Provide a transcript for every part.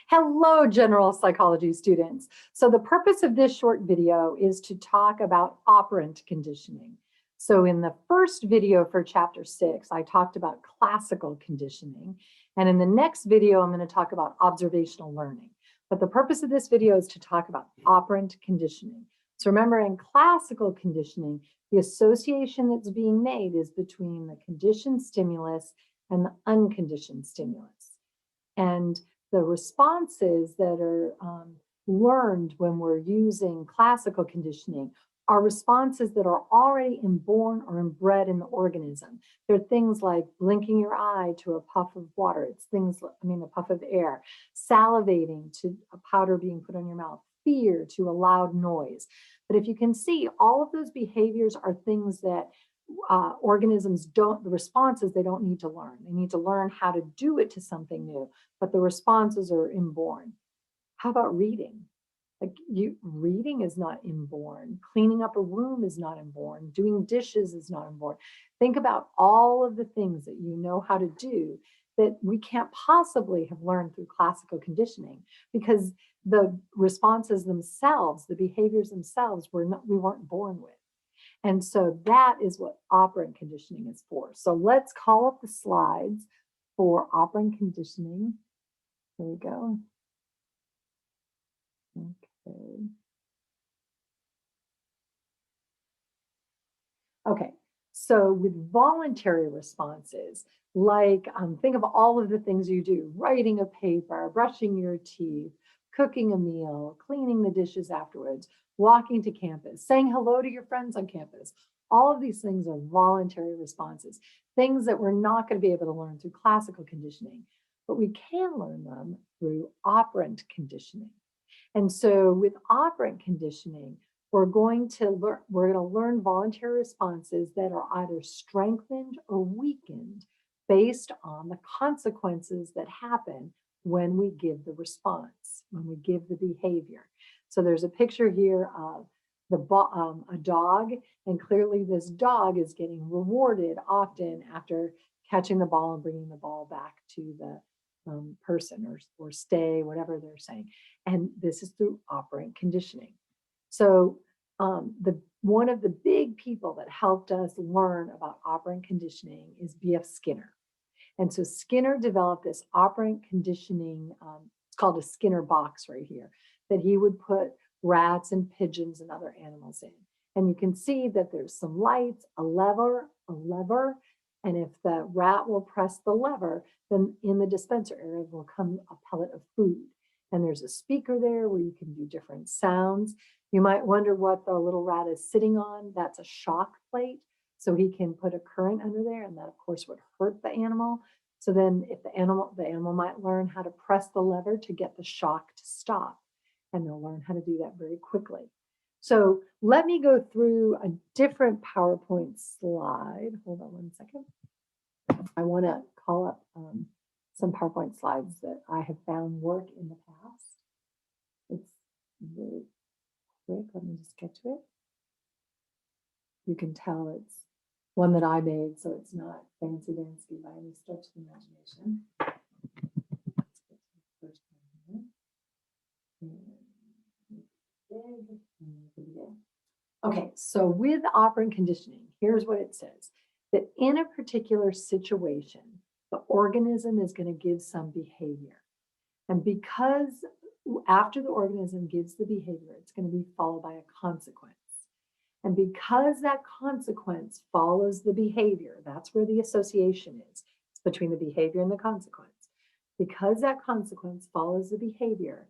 Hello, general psychology students. So the purpose of this short video is to talk about operant conditioning. So in the first video for chapter 6, I talked about classical conditioning. And in the next video, I'm going to talk about observational learning. But the purpose of this video is to talk about operant conditioning. So remember, in classical conditioning, the association that's being made is between the conditioned stimulus and the unconditioned stimulus. And the responses that are learned when we're using classical conditioning are responses that are already inborn or inbred in the organism. They're things like blinking your eye to a puff of water. It's things, a puff of air, salivating to a powder being put on your mouth, fear to a loud noise. But if you can see, all of those behaviors are things that organisms don't, the responses they don't need to learn. They need to learn how to do it to something new, but the responses are inborn. How about reading? Reading is not inborn. Cleaning up a room is not inborn. Doing dishes is not inborn. Think about all of the things that you know how to do that we can't possibly have learned through classical conditioning, because the responses themselves, the behaviors themselves, we weren't born with. And so that is what operant conditioning is for. So let's call up the slides for operant conditioning. There we go. Okay, so with voluntary responses, like think of all of the things you do: writing a paper, brushing your teeth, cooking a meal, cleaning the dishes afterwards, walking to campus, saying hello to your friends on campus. All of these things are voluntary responses, things that we're not going to be able to learn through classical conditioning, but we can learn them through operant conditioning. And so with operant conditioning, we're going to learn voluntary responses that are either strengthened or weakened based on the consequences that happen when we give the response, when we give the behavior. So there's a picture here of a dog, and clearly this dog is getting rewarded often after catching the ball and bringing the ball back to the person or stay, whatever they're saying. And this is through operant conditioning. So one of the big people that helped us learn about operant conditioning is B.F. Skinner. And so Skinner developed this operant conditioning, it's called a Skinner box right here, that he would put rats and pigeons and other animals in. And you can see that there's some lights, a lever, and if the rat will press the lever, then in the dispenser area will come a pellet of food. And there's a speaker there where you can do different sounds. You might wonder what the little rat is sitting on. That's a shock plate. So he can put a current under there, and that of course would hurt the animal. So then if the animal might learn how to press the lever to get the shock to stop, and they'll learn how to do that very quickly. So let me go through a different PowerPoint slide. Hold on one second. I want to call up some PowerPoint slides that I have found work in the past. It's really quick. Let me just get to it. You can tell it's one that I made, so it's not fancy dancy by any stretch of the imagination. Let's get to the first one here. Okay, so with operant conditioning, here's what it says: that in a particular situation, the organism is going to give some behavior. And because after the organism gives the behavior, it's going to be followed by a consequence. And because that consequence follows the behavior, that's where the association is. It's between the behavior and the consequence. Because that consequence follows the behavior,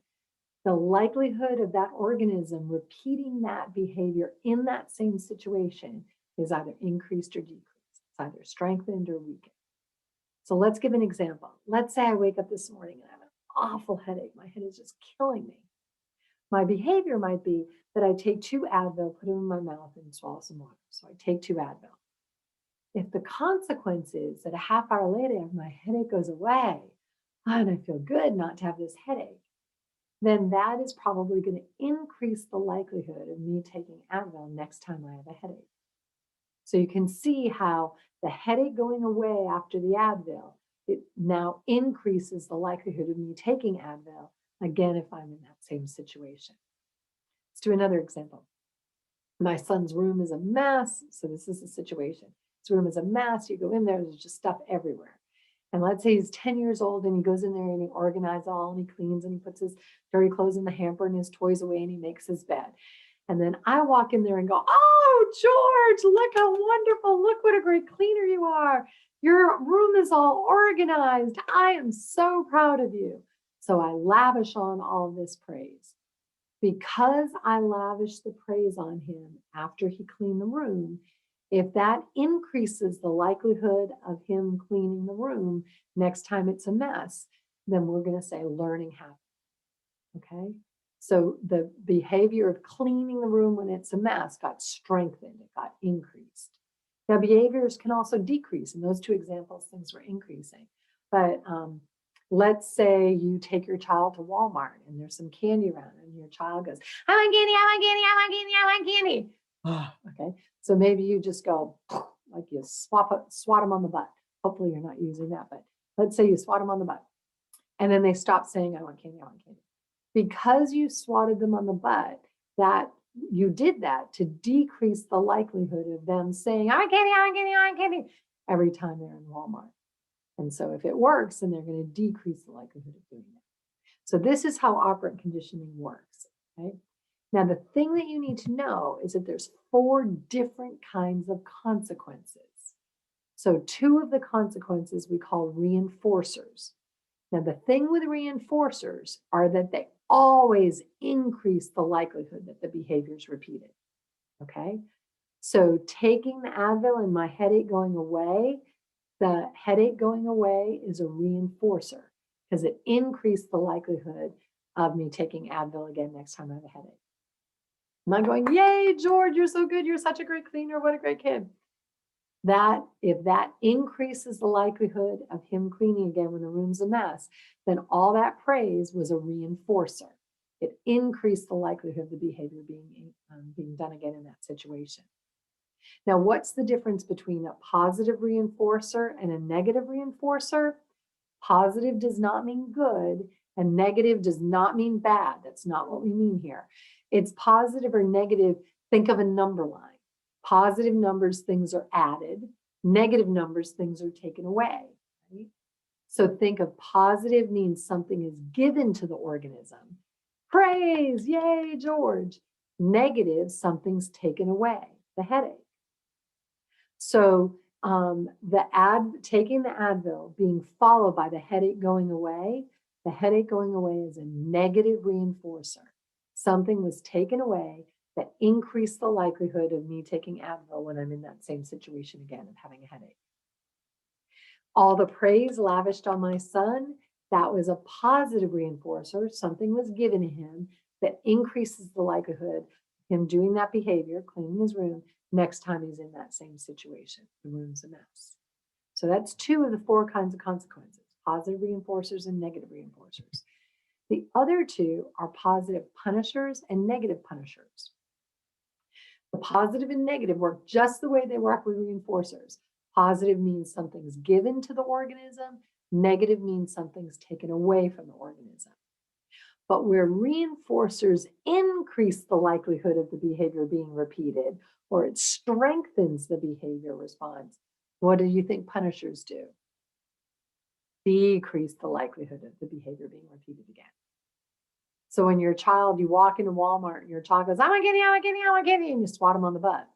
the likelihood of that organism repeating that behavior in that same situation is either increased or decreased. It's either strengthened or weakened. So let's give an example. Let's say I wake up this morning and I have an awful headache. My head is just killing me. My behavior might be that I take 2 Advil, put them in my mouth, and swallow some water. So I take 2 Advil. If the consequence is that a half hour later, my headache goes away, and I feel good not to have this headache, then that is probably going to increase the likelihood of me taking Advil next time I have a headache. So you can see how the headache going away after the Advil, it now increases the likelihood of me taking Advil again if I'm in that same situation. Let's do another example. My son's room is a mess. So this is the situation. His room is a mess. You go in there, there's just stuff everywhere. And let's say he's 10 years old and he goes in there and he organizes all and he cleans and he puts his dirty clothes in the hamper and his toys away and he makes his bed. And then I walk in there and go, oh, George, look how wonderful. Look what a great cleaner you are. Your room is all organized. I am so proud of you. So I lavish on all of this praise. Because I lavish the praise on him after he cleaned the room, if that increases the likelihood of him cleaning the room next time it's a mess, then we're going to say learning habit. Okay? So the behavior of cleaning the room when it's a mess got strengthened, it got increased. Now, behaviors can also decrease. In those two examples, things were increasing. But let's say you take your child to Walmart and there's some candy around and your child goes, I want candy, I want candy, I want candy, I want candy. Okay, so maybe you just go, like you swat them on the butt. Hopefully you're not using that, but let's say you swat them on the butt. And then they stop saying, I want candy, I want candy. Because you swatted them on the butt, that you did that to decrease the likelihood of them saying, I want candy, I want candy, I want candy, every time they're in Walmart. And so if it works, then they're going to decrease the likelihood of doing that. So this is how operant conditioning works. Okay? Now, the thing that you need to know is that there's 4 different kinds of consequences. So 2 of the consequences we call reinforcers. Now, the thing with reinforcers are that they always increase the likelihood that the behavior is repeated. Okay? So taking the Advil and my headache going away, the headache going away is a reinforcer because it increased the likelihood of me taking Advil again next time I have a headache. Am I going, yay, George, you're so good. You're such a great cleaner. What a great kid. That if that increases the likelihood of him cleaning again when the room's a mess, then all that praise was a reinforcer. It increased the likelihood of the behavior being done again in that situation. Now, what's the difference between a positive reinforcer and a negative reinforcer? Positive does not mean good, and negative does not mean bad. That's not what we mean here. It's positive or negative. Think of a number line. Positive numbers, things are added. Negative numbers, things are taken away. Right? So think of positive means something is given to the organism. Praise, yay, George. Negative, something's taken away, the headache. So taking the Advil being followed by the headache going away, the headache going away is a negative reinforcer. Something was taken away that increased the likelihood of me taking Advil when I'm in that same situation again of having a headache. All the praise lavished on my son, that was a positive reinforcer. Something was given to him that increases the likelihood of him doing that behavior, cleaning his room, next time he's in that same situation. The room's a mess. So that's 2 of the 4 kinds of consequences, positive reinforcers and negative reinforcers. The other 2 are positive punishers and negative punishers. The positive and negative work just the way they work with reinforcers. Positive means something's given to the organism. Negative means something's taken away from the organism. But where reinforcers increase the likelihood of the behavior being repeated, or it strengthens the behavior response, what do you think punishers do? Decrease the likelihood of the behavior being repeated again. So when your child, you walk into Walmart and your child goes, I want candy, I want candy, I want candy, and you swat them on the butt.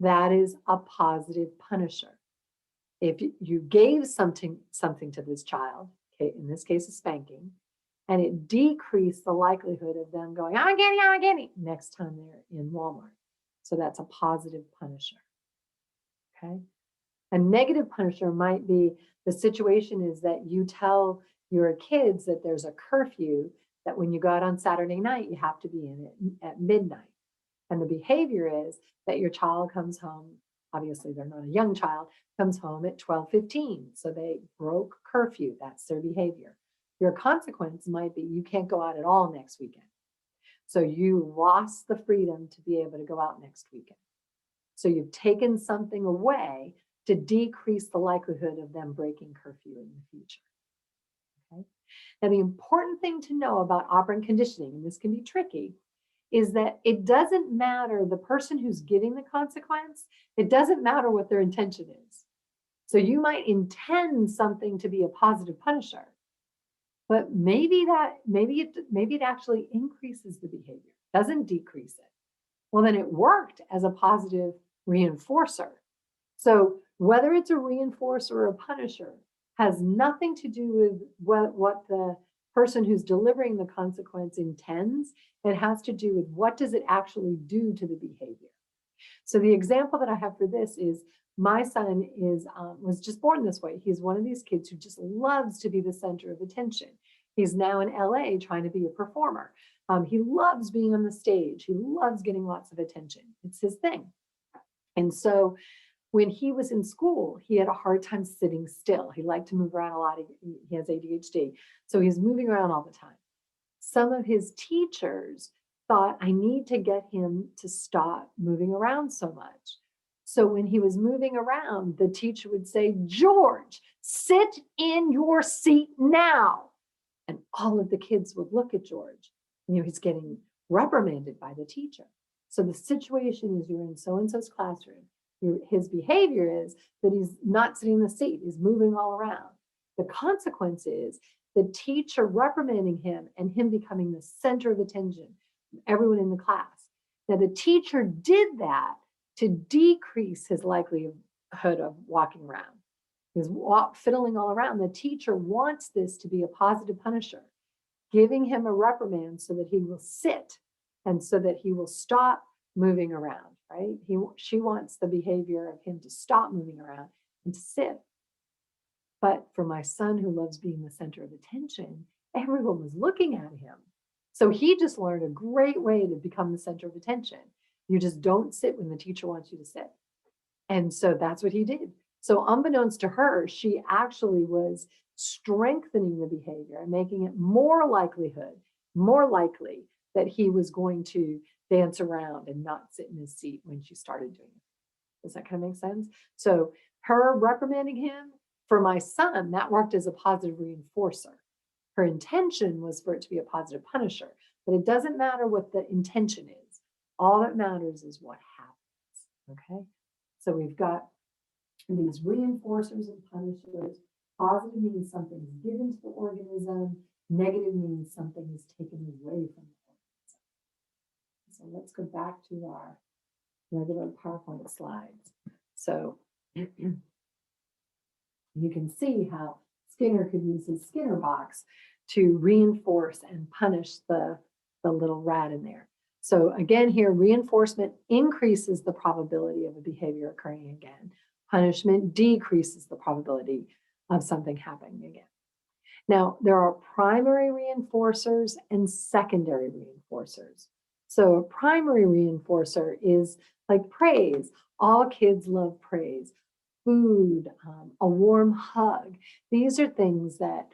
That is a positive punisher. If you gave something to this child, okay, in this case a spanking, and it decreased the likelihood of them going, I want candy, next time they're in Walmart. So that's a positive punisher, okay? A negative punisher might be the situation is that you tell your kids that there's a curfew, that when you go out on Saturday night, you have to be in it at midnight. And the behavior is that your child comes home, obviously they're not a young child, comes home at 12:15. So they broke curfew, that's their behavior. Your consequence might be you can't go out at all next weekend. So you lost the freedom to be able to go out next weekend. So you've taken something away to decrease the likelihood of them breaking curfew in the future. Okay? Now, the important thing to know about operant conditioning, and this can be tricky, is that it doesn't matter the person who's giving the consequence, it doesn't matter what their intention is. So you might intend something to be a positive punisher, but maybe it actually increases the behavior, doesn't decrease it. Well, then it worked as a positive reinforcer. So whether it's a reinforcer or a punisher has nothing to do with what the person who's delivering the consequence intends. It has to do with what does it actually do to the behavior. So the example that I have for this is my son was just born this way. He's one of these kids who just loves to be the center of attention. He's now in LA trying to be a performer. He loves being on the stage. He loves getting lots of attention. It's his thing. And so when he was in school, he had a hard time sitting still. He liked to move around a lot. He has ADHD. So he's moving around all the time. Some of his teachers thought, I need to get him to stop moving around so much. So when he was moving around, the teacher would say, George, sit in your seat now. And all of the kids would look at George. He's getting reprimanded by the teacher. So the situation is you're in so-and-so's classroom. His behavior is that he's not sitting in the seat. He's moving all around. The consequence is the teacher reprimanding him and him becoming the center of attention of everyone in the class. Now, the teacher did that to decrease his likelihood of walking around. He's fiddling all around. The teacher wants this to be a positive punisher, giving him a reprimand so that he will sit and so that he will stop moving around, right? She wants the behavior of him to stop moving around and to sit. But for my son who loves being the center of attention, everyone was looking at him. So he just learned a great way to become the center of attention. You just don't sit when the teacher wants you to sit. And so that's what he did. So unbeknownst to her, she actually was strengthening the behavior and making it more likely that he was going to dance around and not sit in his seat when she started doing it. Does that kind of make sense? So her reprimanding him, for my son, that worked as a positive reinforcer. Her intention was for it to be a positive punisher, but it doesn't matter what the intention is. All that matters is what happens, okay? So we've got these reinforcers and punishers. Positive means something is given to the organism. Negative means something is taken away from the organism. So let's go back to our regular PowerPoint slides. So you can see how Skinner could use his Skinner box to reinforce and punish the little rat in there. So again here, reinforcement increases the probability of a behavior occurring again. Punishment decreases the probability of something happening again. Now, there are primary reinforcers and secondary reinforcers. So a primary reinforcer is like praise. All kids love praise. Food, a warm hug. These are things that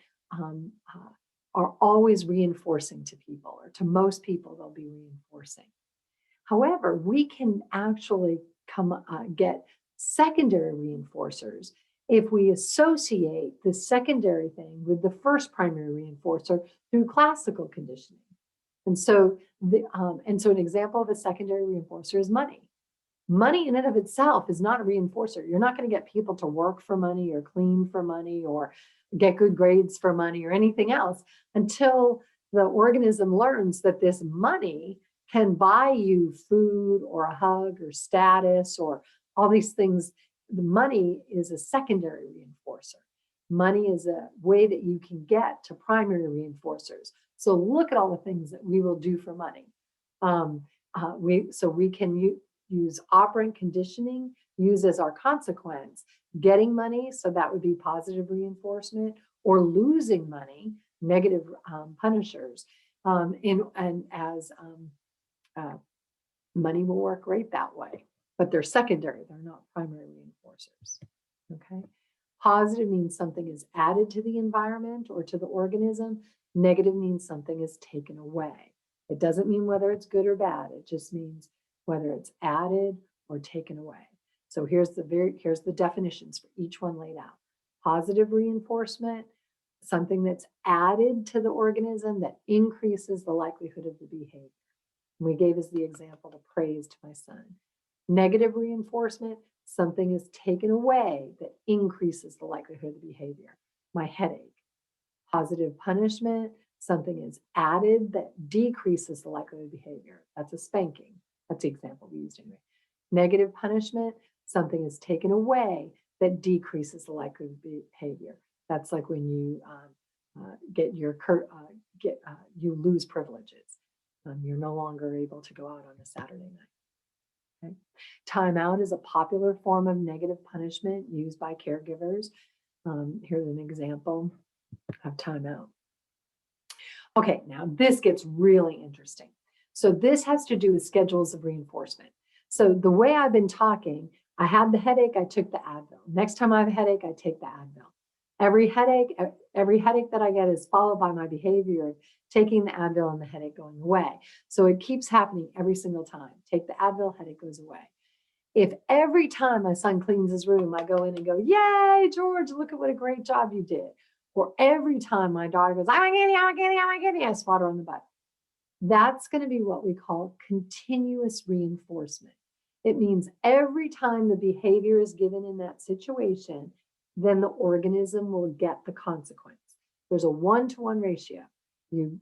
are always reinforcing to people, or to most people, they'll be reinforcing. However, we can actually get secondary reinforcers if we associate the secondary thing with the first primary reinforcer through classical conditioning. And so, an example of a secondary reinforcer is money. Money in and of itself is not a reinforcer. You're not going to get people to work for money or clean for money or get good grades for money or anything else until the organism learns that this money can buy you food or a hug or status or all these things. The money is a secondary reinforcer. Money is a way that you can get to primary reinforcers. So look at all the things that we will do for money. We can use operant conditioning, use as our consequence getting money, so that would be positive reinforcement, or losing money, negative punishers. Money will work great that way, but they're secondary, they're not primary reinforcers, okay? Positive means something is added to the environment or to the organism. Negative means something is taken away. It doesn't mean whether it's good or bad, it just means whether it's added or taken away. So here's the definitions for each one laid out. Positive reinforcement, something that's added to the organism that increases the likelihood of the behavior. We gave as the example the praise to my son. Negative reinforcement, something is taken away that increases the likelihood of the behavior. My headache. Positive punishment, something is added that decreases the likelihood of behavior. That's a spanking. That's the example we used anyway. Negative punishment, something is taken away that decreases the likelihood of behavior. That's like when you you lose privileges. You're no longer able to go out on a Saturday night. Okay? Timeout is a popular form of negative punishment used by caregivers. Here's an example of timeout. Okay, now this gets really interesting. So this has to do with schedules of reinforcement. So the way I've been talking, I had the headache, I took the Advil. Next time I have a headache, I take the Advil. Every headache that I get is followed by my behavior of taking the Advil and the headache going away. So it keeps happening every single time. Take the Advil, headache goes away. If every time my son cleans his room, I go in and go, yay, George, look at what a great job you did. Or every time my daughter goes, I'm a kitty, I swat her on the butt. That's going to be what we call continuous reinforcement. It means every time the behavior is given in that situation, then the organism will get the consequence. There's a 1-to-1 ratio. You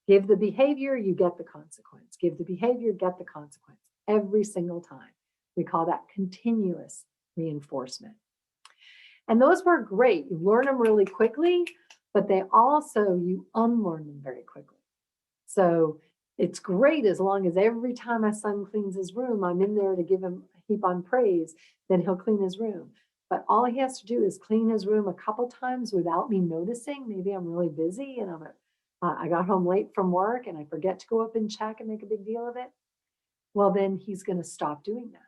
give the behavior, you get the consequence. Give the behavior, get the consequence every single time. We call that continuous reinforcement. And those work great. You learn them really quickly, but you unlearn them very quickly. So it's great as long as every time my son cleans his room, I'm in there to give him a heap on praise, then he'll clean his room. But all he has to do is clean his room a couple times without me noticing. Maybe I'm really busy and I got home late from work and I forget to go up and check and make a big deal of it. Well, then he's going to stop doing that.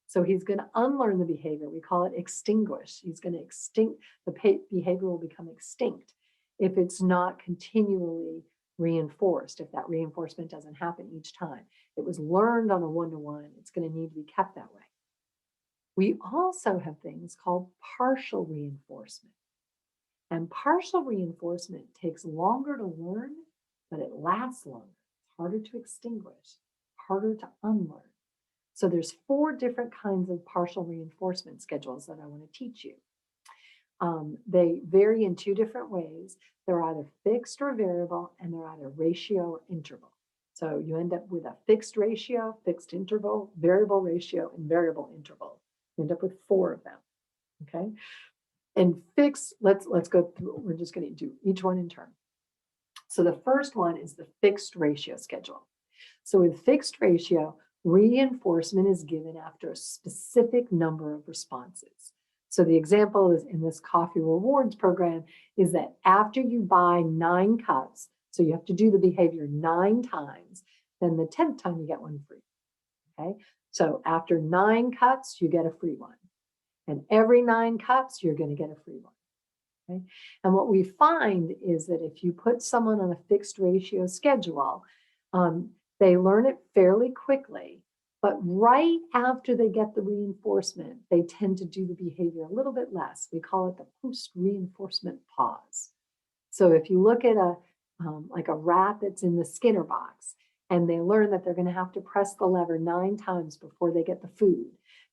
So he's going to unlearn the behavior. We call it extinguish. He's going to extinct, the behavior will become extinct if it's not continually reinforced, if that reinforcement doesn't happen each time. It was learned on a 1-to-1. It's going to need to be kept that way. We also have things called partial reinforcement. And partial reinforcement takes longer to learn, but it lasts longer. It's harder to extinguish, harder to unlearn. So there's 4 different kinds of partial reinforcement schedules that I want to teach you. They vary in 2 different ways. They're either fixed or variable, and they're either ratio or interval. So you end up with a fixed ratio, fixed interval, variable ratio, and variable interval. You end up with 4 of them, okay? And fixed, let's go through, we're just going to do each one in turn. So the first one is the fixed ratio schedule. So with fixed ratio, reinforcement is given after a specific number of responses. So the example is in this coffee rewards program is that after you buy 9 cups, so you have to do the behavior 9 times, then the 10th time you get one free, okay? So after 9 cups, you get a free one. And every 9 cups, you're going to get a free one, okay? And what we find is that if you put someone on a fixed ratio schedule, they learn it fairly quickly, but right after they get the reinforcement, they tend to do the behavior a little bit less. We call it the post-reinforcement pause. So if you look at like a rat that's in the Skinner box, and they learn that they're going to have to press the lever 9 times before they get the food,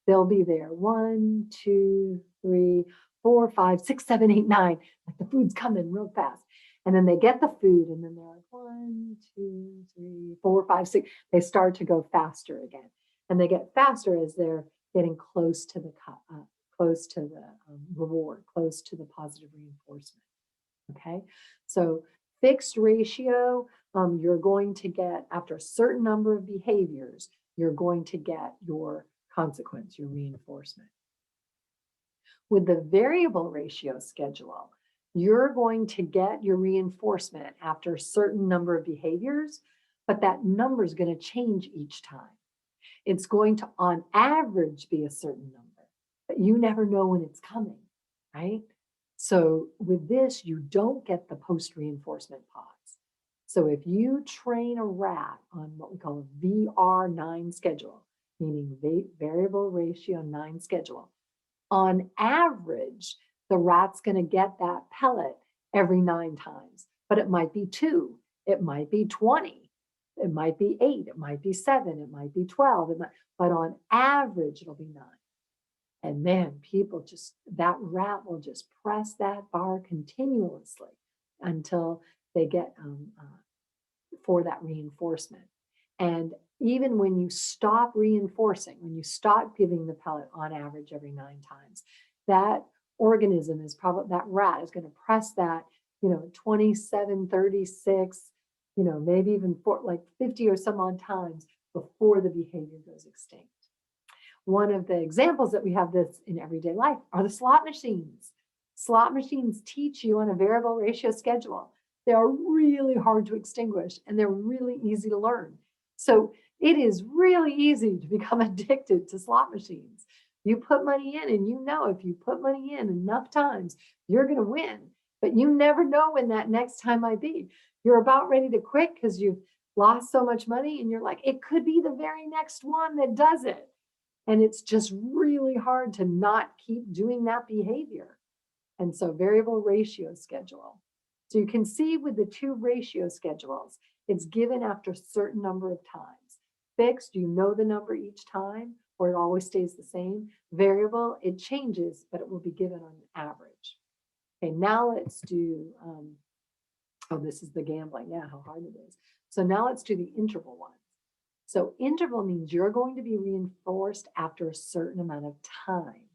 they'll be there 1, 2, 3, 4, 5, 6, 7, 8, 9. Like the food's coming real fast. And then they get the food, and then they're like 1, 2, 3, 4, 5, 6. They start to go faster again, and they get faster as they're getting close to the reward, close to the positive reinforcement. Okay, so fixed ratio, you're going to get after a certain number of behaviors, you're going to get your consequence, your reinforcement. With the variable ratio schedule, you're going to get your reinforcement after a certain number of behaviors, but that number is going to change each time. It's going to, on average, be a certain number, but you never know when it's coming, right? So with this, you don't get the post-reinforcement pause. So if you train a rat on what we call a VR9 schedule, meaning variable ratio 9 schedule, on average, the rat's going to get that pellet every 9 times, but it might be 2, it might be 20, it might be 8, it might be 7, it might be 12, but on average, it'll be 9. And man, people just, that rat will just press that bar continuously until they get for that reinforcement. And even when you stop reinforcing, when you stop giving the pellet on average every 9 times, that organism is probably, that rat is going to press that, 27, 36, maybe even like 50 or some odd times before the behavior goes extinct. One of the examples that we have this in everyday life are the slot machines. Slot machines teach you on a variable ratio schedule. They are really hard to extinguish and they're really easy to learn. So it is really easy to become addicted to slot machines. You put money in and if you put money in enough times, you're going to win. But you never know when that next time might be. You're about ready to quit because you've lost so much money and you're like, it could be the very next one that does it. And it's just really hard to not keep doing that behavior. And so variable ratio schedule. So you can see with the 2 ratio schedules, it's given after a certain number of times. Fixed, you know the number each time, or it always stays the same. Variable, it changes, but it will be given on average. Okay, now let's do, this is the gambling. Yeah, how hard it is. So now let's do the interval one. So interval means you're going to be reinforced after a certain amount of time.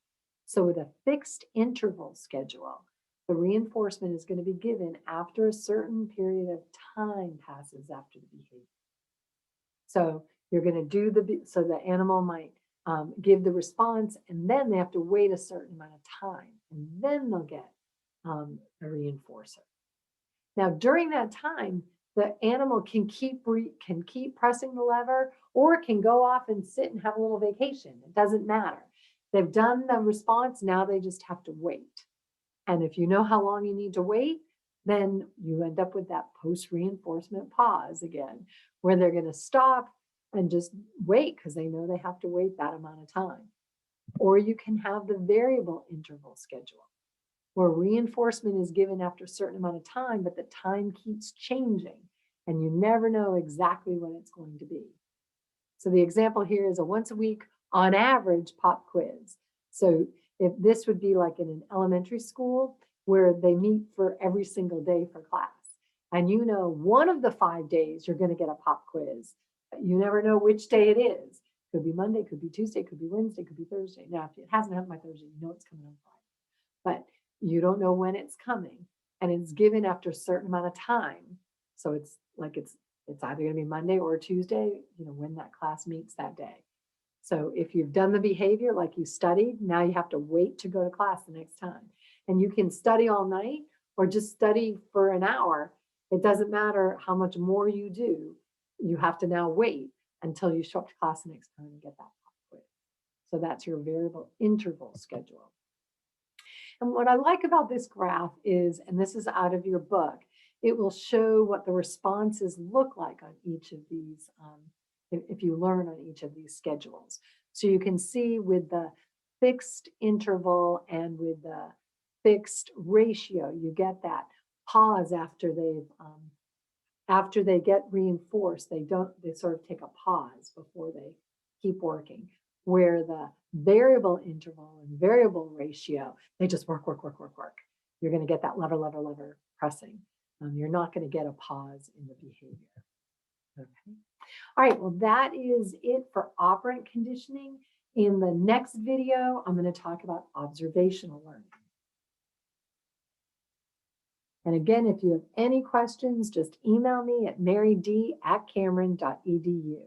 So with a fixed interval schedule, the reinforcement is going to be given after a certain period of time passes after the behavior. So you're going to do so the animal might give the response, and then they have to wait a certain amount of time, and then they'll get a reinforcer. Now, during that time, the animal can keep pressing the lever, or it can go off and sit and have a little vacation. It doesn't matter. They've done the response. Now they just have to wait. And if you know how long you need to wait, then you end up with that post-reinforcement pause again, where they're going to stop and just wait because they know they have to wait that amount of time. Or you can have the variable interval schedule, where reinforcement is given after a certain amount of time, but the time keeps changing and you never know exactly when it's going to be. So the example here is a once a week, on average, pop quiz. So if this would be like in an elementary school where they meet for every single day for class, and one of the 5 days you're going to get a pop quiz, but you never know which day it is. Could be Monday, could be Tuesday, could be Wednesday, could be Thursday. Now, if it hasn't happened by Thursday, you know it's coming on Friday. But you don't know when it's coming, and it's given after a certain amount of time. So it's either going to be Monday or Tuesday, when that class meets that day. So if you've done the behavior like you studied, now you have to wait to go to class the next time. And you can study all night or just study for an hour. It doesn't matter how much more you do. You have to now wait until you show up to class the next time and get that pop quiz. So that's your variable interval schedule. And what I like about this graph is, and this is out of your book, it will show what the responses look like on each of these, if you learn on each of these schedules. So you can see with the fixed interval and with the fixed ratio, you get that pause after they get reinforced. They sort of take a pause before they keep working. Where the variable interval and variable ratio, they just work. You're going to get that lever pressing. You're not going to get a pause in the behavior. Okay. All right, well, that is it for operant conditioning. In the next video, I'm going to talk about observational learning. And again, if you have any questions, just email me at maryd@cameron.edu.